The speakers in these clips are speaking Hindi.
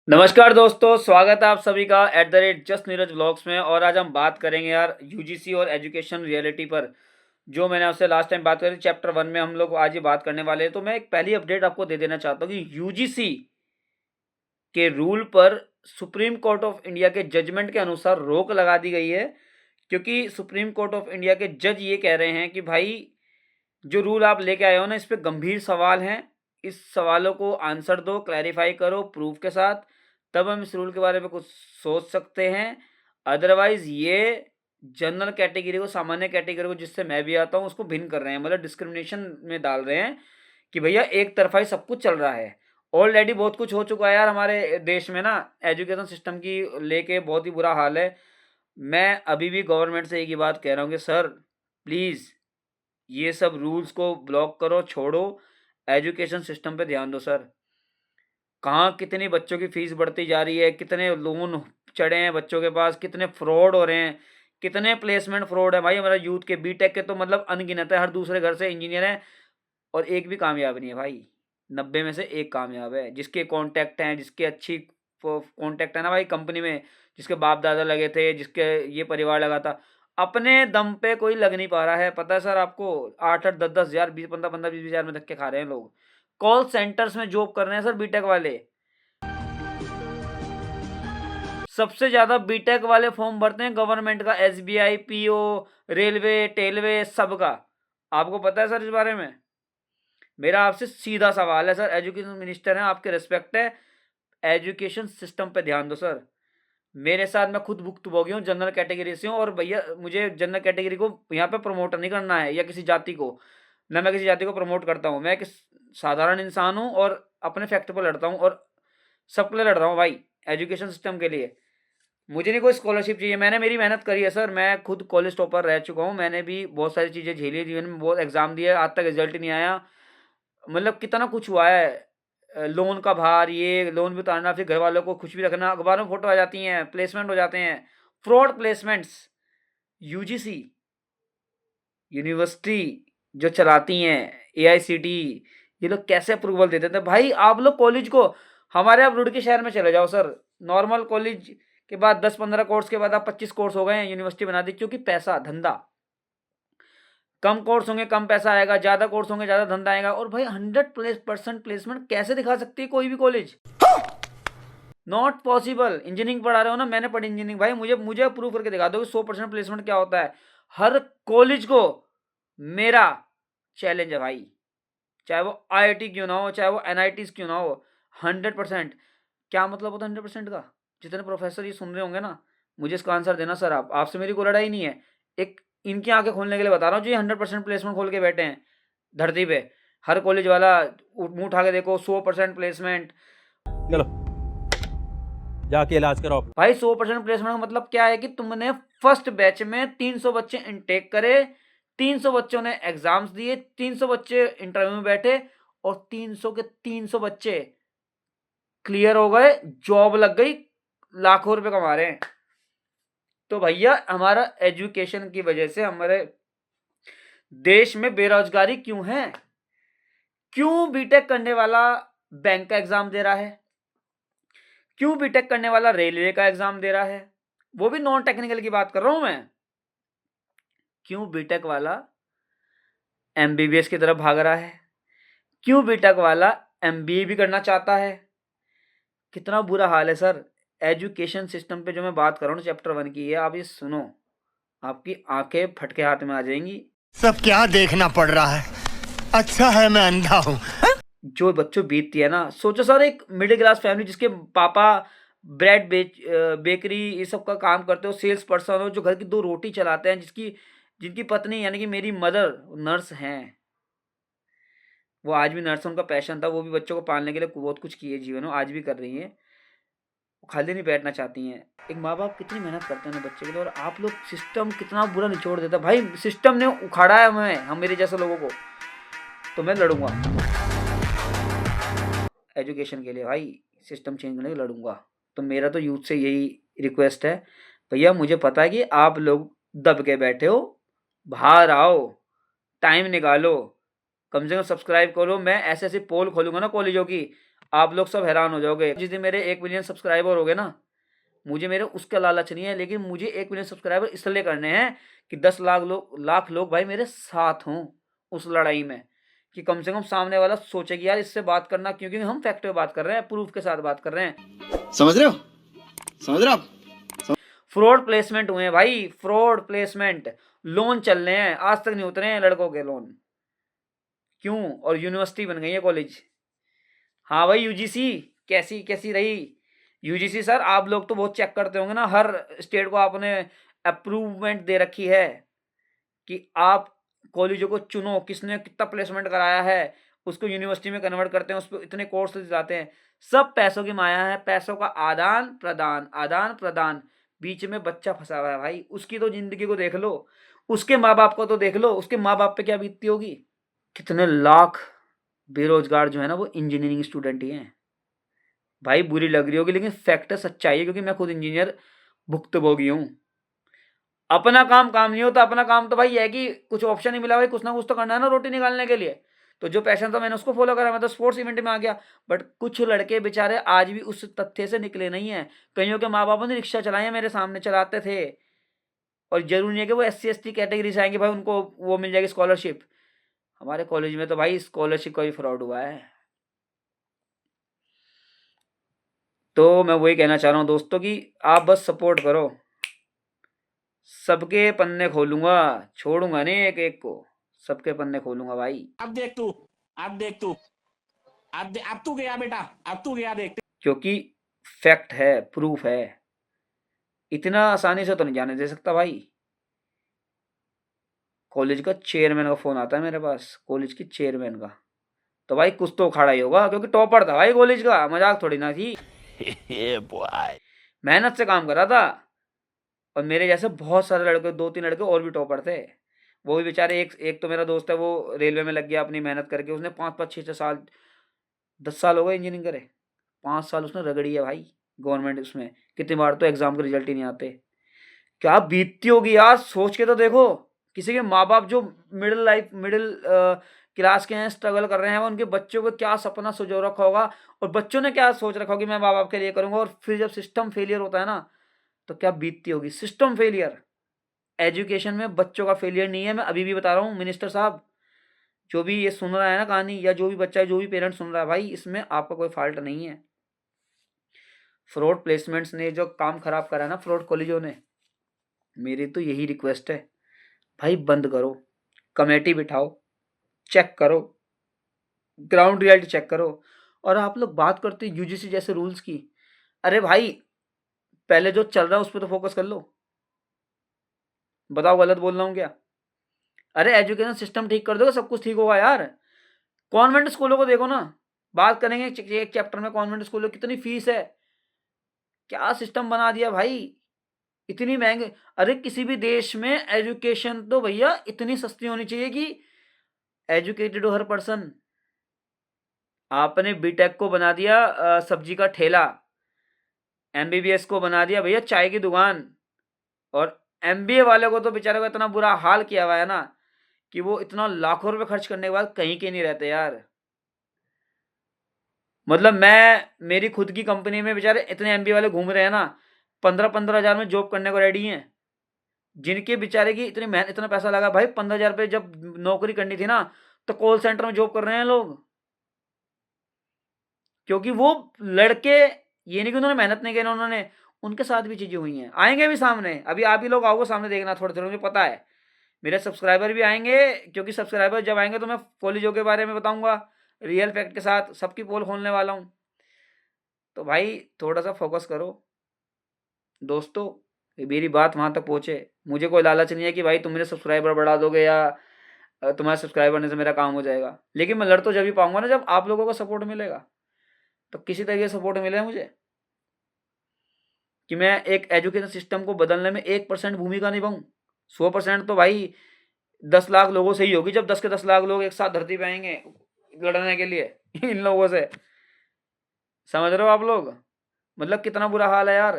नमस्कार दोस्तों, स्वागत है आप सभी का जस्ट नीरज व्लॉग्स में। और आज हम बात करेंगे यार यूजीसी और एजुकेशन रियलिटी पर। जो मैंने आपसे लास्ट टाइम बात करी चैप्टर 1 में, हम लोग आज ही बात करने वाले हैं। तो मैं एक पहली अपडेट आपको दे देना चाहता हूँ कि यूजीसी के रूल पर सुप्रीम कोर्ट ऑफ इंडिया के जजमेंट के अनुसार रोक लगा दी गई है। क्योंकि सुप्रीम कोर्ट ऑफ इंडिया के जज ये कह रहे हैं कि भाई, जो रूल आप लेके आए हो ना, इस पे गंभीर सवाल हैं। इस सवालों को आंसर दो, क्लैरिफाई करो प्रूफ के साथ, तब हम इस रूल के बारे में कुछ सोच सकते हैं। अदरवाइज ये जनरल कैटेगरी को, सामान्य कैटेगरी को, जिससे मैं भी आता हूँ, उसको भिन्न कर रहे हैं। मतलब डिस्क्रिमिनेशन में डाल रहे हैं कि भैया एक तरफा ही सब कुछ चल रहा है। ऑलरेडी बहुत कुछ हो चुका है यार हमारे देश में ना, एजुकेशन सिस्टम की लेके बहुत ही बुरा हाल है। मैं अभी भी गवर्नमेंट से एक ही बात कह रहा हूँ कि सर प्लीज़ ये सब रूल्स को ब्लॉक करो, छोड़ो, एजुकेशन सिस्टम पे ध्यान दो सर। कहाँ कितनी बच्चों की फीस बढ़ती जा रही है, कितने लोन चढ़े हैं बच्चों के पास, कितने फ्रॉड हो रहे हैं, कितने प्लेसमेंट फ्रॉड है भाई। हमारा यूथ के बीटेक के तो मतलब अनगिनत है, हर दूसरे घर से इंजीनियर है और एक भी कामयाब नहीं है भाई। 90 में से एक कामयाब है, जिसके कॉन्टैक्ट हैं, जिसके अच्छी कॉन्टैक्ट है ना भाई कंपनी में, जिसके बाप दादा लगे थे, जिसके ये परिवार लगा था। अपने दम पे कोई लग नहीं पा रहा है। पता है सर आपको, 8-8, 10-10 हज़ार, 15-15, 20-20 हज़ार में धक्के खा रहे हैं लोग। कॉल सेंटर्स में जॉब कर रहे हैं सर बीटेक वाले। सबसे ज़्यादा बीटेक वाले फॉर्म भरते हैं गवर्नमेंट का, एसबीआई, पीओ, रेलवे, टेलवे, सबका। आपको पता है सर इस बारे में? मेरा आपसे सीधा सवाल है सर, एजुकेशन मिनिस्टर हैं, आपके रिस्पेक्ट है, एजुकेशन सिस्टम पे ध्यान दो सर। मेरे साथ, मैं खुद भुक्तभोगी हूँ, जनरल कैटेगरी से हूँ, और भैया मुझे जनरल कैटेगरी को यहाँ पे प्रमोट नहीं करना है, या किसी जाति को। ना मैं किसी जाति को प्रमोट करता हूँ, मैं एक साधारण इंसान हूँ और अपने फैक्ट पर लड़ता हूँ, और सबके लिए लड़ रहा हूँ भाई, एजुकेशन सिस्टम के लिए। मुझे नहीं कोई स्कॉलरशिप चाहिए, मैंने मेरी मेहनत करी है सर। मैं खुद कॉलेज टॉपर रह चुका हूँ, मैंने भी बहुत सारी चीज़ें झेली है जीवन में, बहुत एग्ज़ाम दिए, आज तक रिजल्ट ही नहीं आया। मतलब कितना कुछ हुआ है। लोन का भार, ये लोन भी उतारना, फिर घर वालों को खुश भी रखना, अखबारों में फोटो आ जाती हैं, प्लेसमेंट हो जाते हैं, फ्रॉड प्लेसमेंट्स। यूजीसी यूनिवर्सिटी जो चलाती हैं, एआईसीटीई, ये लोग कैसे अप्रूवल दे देते हैं भाई? आप लोग कॉलेज को, हमारे आप रुड़की शहर में चले जाओ सर, नॉर्मल कॉलेज के बाद 10-15 कोर्स के बाद आप 25 कोर्स हो गए हैं, यूनिवर्सिटी बना दी। क्योंकि पैसा, धंधा। कम कोर्स होंगे कम पैसा आएगा, ज़्यादा कोर्स होंगे ज़्यादा धंधा आएगा। और भाई 100% प्लेसमेंट कैसे दिखा सकती है कोई भी कॉलेज? Not possible. इंजीनियरिंग पढ़ा रहे हो ना, मैंने पढ़ी इंजीनियरिंग भाई, मुझे मुझे प्रूव करके दिखा दो कि 100% प्लेसमेंट क्या होता है। हर कॉलेज को मेरा चैलेंज है भाई, चाहे वो आईआईटी क्यों ना हो, चाहे वो एनआईटीज क्यों ना हो। 100%। क्या मतलब होता है 100% का? जितने प्रोफेसर ये सुन रहे होंगे ना, मुझे इसका आंसर देना सर। आप, आपसे मेरी कोई लड़ाई नहीं है, एक इनकी आंखें खोलने के लिए बता रहा हूँ जो ये 100% प्लेसमेंट खोल के बैठे हैं धरती पे। हर कॉलेज वाला मुंह उठा के देखो, 100% प्लेसमेंट। चलो जाके इलाज कराओ। भाई 100% प्लेसमेंट का मतलब क्या है कि तुमने फर्स्ट बैच में 300 बच्चे इनटेक करे, 300 बच्चों ने एग्जाम्स दिए, 300 बच्चे इंटरव्यू में बैठे, और 300 के 300 बच्चे क्लियर हो गए, जॉब लग गई, लाखों रुपए कमा रहे हैं। तो भैया हमारा एजुकेशन की वजह से हमारे देश में बेरोजगारी क्यों है? क्यों बीटेक करने वाला बैंक का एग्जाम दे रहा है? क्यों बीटेक करने वाला रेलवे का एग्जाम दे रहा है? वो भी नॉन टेक्निकल की बात कर रहा हूं मैं। क्यों बीटेक वाला एमबीबीएस की तरफ भाग रहा है? क्यों बीटेक वाला एमबीए भी करना चाहता है? कितना बुरा हाल है सर। एजुकेशन सिस्टम पे जो मैं बात कर रहा हूँ चैप्टर 1 की, ये आप ये सुनो, आपकी आंखें फटके हाथ में आ जाएंगी। सब क्या देखना पड़ रहा है? अच्छा है मैं अंधा हूँ। जो बच्चों बीतती है ना, सोचो सर, एक मिडिल क्लास फैमिली जिसके पापा ब्रेड बेकरी ये सब का काम करते हो, सेल्स पर्सन हो, जो घर की 2 रोटी चलाते हैं, जिनकी पत्नी यानी कि मेरी मदर नर्स हैं। वो आज भी नर्स, उनका पैशन था, वो भी बच्चों को पालने के लिए बहुत कुछ किए जीवन में, आज भी कर रही हैं। वो खाली नहीं बैठना चाहती हैं। एक माँ बाप कितनी मेहनत करते हैं ना बच्चे के लिए, और आप लोग सिस्टम कितना बुरा निचोड़ देता है भाई। सिस्टम ने उखाड़ा है हमें, हम मेरे जैसे लोगों को। तो मैं लड़ूंगा एजुकेशन के लिए भाई, सिस्टम चेंज करने के लिए लड़ूंगा। तो मेरा तो यूथ से यही रिक्वेस्ट है, भैया मुझे पता है कि आप लोग दब के बैठे हो, बाहर आओ, टाइम निकालो, कम से कम सब्सक्राइब करो। मैं ऐसे ऐसे पोल खोलूंगा ना कॉलेजों की, आप लोग सब हैरान हो जाओगे। जिस दिन मेरे 1 मिलियन सब्सक्राइबर हो गए ना, मुझे मेरे उसका लालच नहीं है, लेकिन मुझे 1 मिलियन सब्सक्राइबर इसलिए करने हैं कि 10 लाख लोग भाई मेरे साथ हों उस लड़ाई में, कि कम से कम सामने वाला सोचे कि यार इससे बात करना, क्योंकि हम फैक्ट पे बात कर रहे हैं, प्रूफ के साथ बात कर रहे हैं। समझ रहे हो? समझ रहे हो आप? फ्रॉड प्लेसमेंट हुए हैं भाई, फ्रॉड प्लेसमेंट। लोन चल रहे हैं, आज तक नहीं उतरे हैं लड़कों के लोन। क्यों? और यूनिवर्सिटी बन गई है कॉलेज। हाँ भाई, यूजीसी कैसी कैसी रही यूजीसी? सर आप लोग तो बहुत चेक करते होंगे ना, हर स्टेट को आपने अप्रूवमेंट दे रखी है कि आप कॉलेजों को चुनो, किसने कितना प्लेसमेंट कराया है, उसको यूनिवर्सिटी में कन्वर्ट करते हैं, उस पर इतने कोर्स जाते हैं। सब पैसों की माया है, पैसों का आदान प्रदान, आदान प्रदान। बीच में बच्चा फंसा हुआ है भाई, उसकी तो जिंदगी को देख लो, उसके माँ बाप को तो देख लो, उसके माँ बाप पे क्या बीतती होगी। कितने लाख बेरोजगार जो है ना, वो इंजीनियरिंग स्टूडेंट ही हैं। भाई बुरी लग रही होगी, लेकिन फैक्ट सच्चाई है, क्योंकि मैं खुद इंजीनियर भुक्तभोगी हूँ। अपना काम नहीं होता, अपना काम तो भाई है कि कुछ ऑप्शन ही मिला भाई, कुछ ना कुछ तो करना है ना रोटी निकालने के लिए। तो जो पैशन था मैंने उसको फॉलो करा, मैं तो स्पोर्ट्स इवेंट में आ गया। बट कुछ लड़के बेचारे आज भी उस तथ्य से निकले नहीं है। कईयों के माँ बापों ने रिक्शा चलाए हैं, मेरे सामने चलाते थे, और जरूरी नहीं है कि वो SC ST कैटेगरी से आएंगे भाई उनको वो मिल जाएगी स्कॉलरशिप। हमारे कॉलेज में तो भाई स्कॉलरशिप का भी फ्रॉड हुआ है। तो मैं वही कहना चाह रहा हूँ दोस्तों कि आप बस सपोर्ट करो, सबके पन्ने खोलूंगा, छोड़ूंगा नहीं एक एक को, सबके पन्ने खोलूंगा भाई। अब देख तू, अब देख तू, अब तू गया बेटा, अब तू गया देख। क्योंकि फैक्ट है, प्रूफ है, इतना आसानी से तो नहीं जाने दे सकता भाई। कॉलेज का चेयरमैन का फोन आता है मेरे पास, कॉलेज की चेयरमैन का, तो भाई कुछ तो उखाड़ा ही होगा, क्योंकि टॉपर था भाई कॉलेज का, मजाक थोड़ी ना थी। मेहनत से काम कर रहा था, और मेरे जैसे बहुत सारे लड़के, 2-3 लड़के और भी टॉपर थे। वो भी बेचारे, एक एक तो मेरा दोस्त है, वो रेलवे में लग गया अपनी मेहनत करके, उसने 5-5 6-6 साल, 10 साल हो गए इंजीनियरिंग करे, 5 साल उसने रगड़ी है भाई गवर्नमेंट उसमें। कितनी बार तो एग्जाम के रिजल्ट ही नहीं आते। क्या बीतती होगी यार, सोच के तो देखो। किसी के माँ बाप जो मिडिल क्लास के हैं, स्ट्रगल कर रहे हैं, उनके बच्चों को क्या सपना सजो रखा होगा, और बच्चों ने क्या सोच रखा होगा कि मैं माँ बाप के लिए करूंगा। और फिर जब सिस्टम फेलियर होता है ना, तो क्या बीतती होगी। सिस्टम फेलियर, एजुकेशन में बच्चों का फेलियर नहीं है, मैं अभी भी बता रहा हूँ मिनिस्टर साहब, जो भी ये सुन रहा है ना कहानी, या जो भी बच्चा है, जो भी पेरेंट सुन रहा है भाई, इसमें आपका कोई फॉल्ट नहीं है। फ्रॉड प्लेसमेंट्स ने जो काम खराब करा है ना, फ्रॉड कॉलेजों ने, मेरी तो यही रिक्वेस्ट है भाई, बंद करो, कमेटी बिठाओ, चेक करो, ग्राउंड रियलिटी चेक करो। और आप लोग बात करते यूजीसी जैसे रूल्स की, अरे भाई पहले जो चल रहा है उस पर तो फोकस कर लो। बताओ गलत बोल रहा हूँ क्या? अरे एजुकेशन सिस्टम ठीक कर दोगे, सब कुछ ठीक होगा यार। कॉन्वेंट स्कूलों को देखो ना, बात करेंगे एक चैप्टर में, कॉन्वेंट स्कूलों की कितनी फीस है, क्या सिस्टम बना दिया भाई, इतनी महंगे। अरे किसी भी देश में एजुकेशन तो भैया इतनी सस्ती होनी चाहिए कि एजुकेटेड हो हर पर्सन। आपने बीटेक को बना दिया सब्जी का ठेला, MBBS को बना दिया भैया चाय की दुकान, और MBA वाले को तो बेचारे को इतना बुरा हाल किया हुआ है ना, कि वो इतना लाखों रुपए खर्च करने के बाद कहीं के नहीं रहते यार। मतलब मेरी खुद की कंपनी में बेचारे इतने MBA वाले घूम रहे हैं ना, 15-15 हजार में जॉब करने को रेडी हैं, जिनके बेचारे की इतनी मेहनत, इतना पैसा लगा भाई। 15 हजार रुपये जब नौकरी करनी थी ना, तो कॉल सेंटर में जॉब कर रहे हैं लोग, क्योंकि वो लड़के, ये नहीं कि उन्होंने मेहनत नहीं की ना, उन्होंने, उनके साथ भी चीजें हुई हैं, आएंगे भी सामने। अभी आप ही लोग आओगे सामने देखना, थोड़े थोड़े, मुझे पता है मेरे सब्सक्राइबर भी आएंगे, क्योंकि सब्सक्राइबर जब आएंगे तो मैं कॉलेजों के बारे में बताऊंगा रियल फैक्ट के साथ, सबकी पोल खोलने वाला हूँ। तो भाई थोड़ा सा फोकस करो दोस्तों, कि मेरी बात वहां तक पहुंचे। मुझे कोई लालच नहीं है कि भाई तुम मेरे सब्सक्राइबर बढ़ा दोगे, या तुम्हारे सब्सक्राइबर बढ़ने से मेरा काम हो जाएगा। लेकिन मैं लड़ तो जब भी पाऊंगा ना, जब आप लोगों का सपोर्ट मिलेगा। तो किसी तरीके से सपोर्ट मिले मुझे, कि मैं एक एजुकेशन सिस्टम को बदलने में 1% भूमिका निभाऊं। 100% तो भाई 10 लाख लोगों से ही होगी, जब 10 के 10 लाख लोग एक साथ धरती पे आएंगे लड़ने के लिए इन लोगों से। समझ रहे हो आप लोग? मतलब कितना बुरा हाल है यार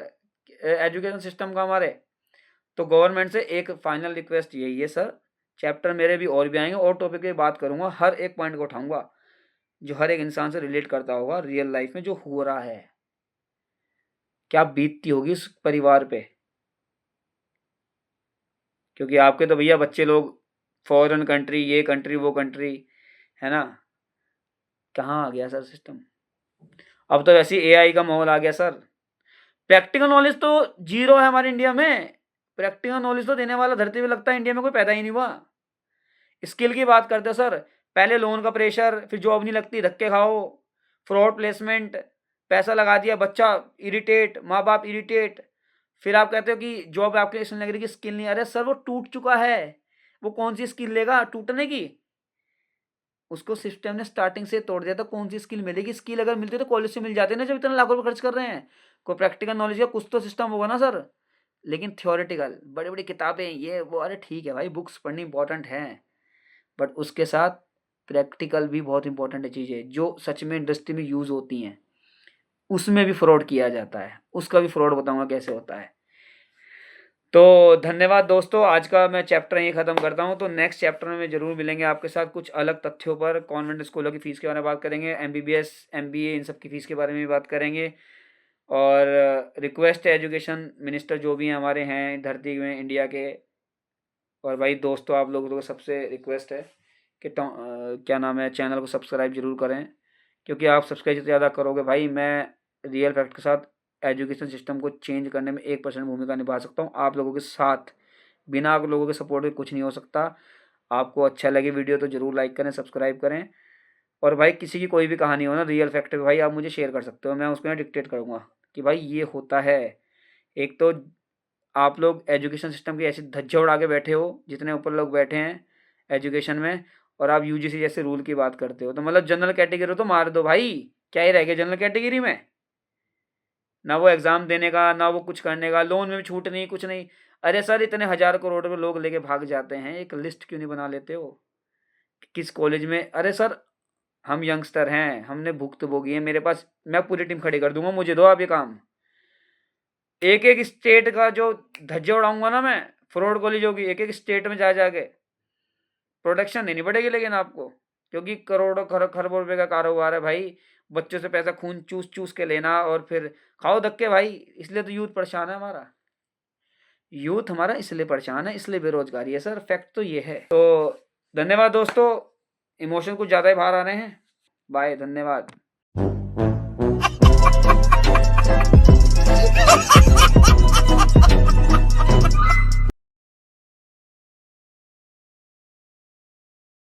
एजुकेशन सिस्टम का हमारे। तो गवर्नमेंट से एक फाइनल रिक्वेस्ट यही है सर, चैप्टर मेरे भी और भी आएंगे, और टॉपिक पे बात करूंगा, हर एक पॉइंट को उठाऊंगा। जो हर एक इंसान से रिलेट करता होगा रियल लाइफ में जो हो रहा है, क्या बीतती होगी उस परिवार पे। क्योंकि आपके तो भैया बच्चे लोग फॉरेन कंट्री, ये कंट्री वो कंट्री, है ना। कहाँ आ गया सर सिस्टम। अब तो वैसे ही एआई का माहौल आ गया सर। प्रैक्टिकल नॉलेज तो जीरो है हमारे इंडिया में। प्रैक्टिकल नॉलेज तो देने वाला धरती पे लगता है इंडिया में कोई पैदा ही नहीं हुआ। स्किल की बात करते हैं सर, पहले लोन का प्रेशर, फिर जॉब नहीं लगती, धक्के खाओ, फ्रॉड प्लेसमेंट, पैसा लगा दिया, बच्चा इरिटेट, माँ बाप इरिटेट, फिर आप कहते हो कि जॉब आपके इसलिए लग रही कि स्किल नहीं। अरे सर वो टूट चुका है, वो कौन सी स्किल लेगा टूटने की। उसको सिस्टम ने स्टार्टिंग से तोड़ दिया था, कौन सी स्किल मिलेगी। स्किल अगर मिलती तो कॉलेज से मिल जाती ना, जब इतना लाखों रुपये खर्च कर रहे हैं। कोई प्रैक्टिकल नॉलेज का कुछ तो सिस्टम होगा ना सर। लेकिन थियोरेटिकल बड़ी बड़ी किताबें ये वो, अरे ठीक है भाई बुक्स पढ़नी इंपॉर्टेंट है, बट उसके साथ प्रैक्टिकल भी बहुत इंपॉर्टेंट चीज़ें जो सच में इंडस्ट्री में यूज़ होती हैं, उसमें भी फ्रॉड किया जाता है। उसका भी फ्रॉड बताऊंगा कैसे होता है। तो धन्यवाद दोस्तों, आज का मैं चैप्टर यहीं ख़त्म करता हूं। तो नेक्स्ट चैप्टर में ज़रूर मिलेंगे आपके साथ, कुछ अलग तथ्यों पर, कॉन्वेंट स्कूलों की फ़ीस के बारे में बात करेंगे, एमबीबीएस एमबीए इन सब की फ़ीस के बारे में भी बात करेंगे। और रिक्वेस्ट है एजुकेशन मिनिस्टर जो भी हैं हमारे हैं धरती में इंडिया के, और भाई दोस्तों आप लोगों को सबसे रिक्वेस्ट है कि क्या नाम है, चैनल को सब्सक्राइब जरूर करें। क्योंकि आप सब्सक्राइब ज़्यादा करोगे भाई, मैं रियल फैक्ट के साथ एजुकेशन सिस्टम को चेंज करने में 1% भूमिका निभा सकता हूँ आप लोगों के साथ। बिना आप लोगों के सपोर्ट के कुछ नहीं हो सकता। आपको अच्छा लगे वीडियो तो ज़रूर लाइक करें, सब्सक्राइब करें। और भाई किसी की कोई भी कहानी हो ना रियल फैक्ट पे, भाई आप मुझे शेयर कर सकते हो, मैं उसको ना डिक्टेट करूँगा कि भाई ये होता है। एक तो आप लोग एजुकेशन सिस्टम की ऐसी धज्जियां उड़ा के बैठे हो, जितने ऊपर लोग बैठे हैं एजुकेशन में, और आप यूजीसी जैसे रूल की बात करते हो। तो मतलब जनरल कैटेगरी तो मार दो भाई, क्या ही रह गया जनरल कैटेगरी में। ना वो एग्ज़ाम देने का, ना वो कुछ करने का, लोन में भी छूट नहीं, कुछ नहीं। अरे सर इतने 1000 करोड़ रुपये लोग लेके भाग जाते हैं, एक लिस्ट क्यों नहीं बना लेते हो किस कॉलेज में। अरे सर हम यंगस्टर हैं, हमने भुक्तभोगी है, मेरे पास, मैं पूरी टीम खड़ी कर दूंगा, मुझे दो आप ये काम। एक एक स्टेट का जो धज्जियां उड़ाऊंगा ना मैं, फ्रॉड कॉलेज होगी, एक एक स्टेट में जा जाके प्रोटेक्शन देनी पड़ेगी लेकिन आपको। क्योंकि करोड़ों खरबों रुपए का कारोबार है भाई, बच्चों से पैसा खून चूस चूस के लेना और फिर खाओ धक्के भाई। इसलिए तो यूथ परेशान है हमारा, यूथ हमारा इसलिए परेशान है, इसलिए बेरोजगारी है सर, फैक्ट तो ये है। तो धन्यवाद दोस्तों, इमोशन कुछ ज़्यादा ही बाहर आ रहे हैं। बाय, धन्यवाद। Ha ha ha ha!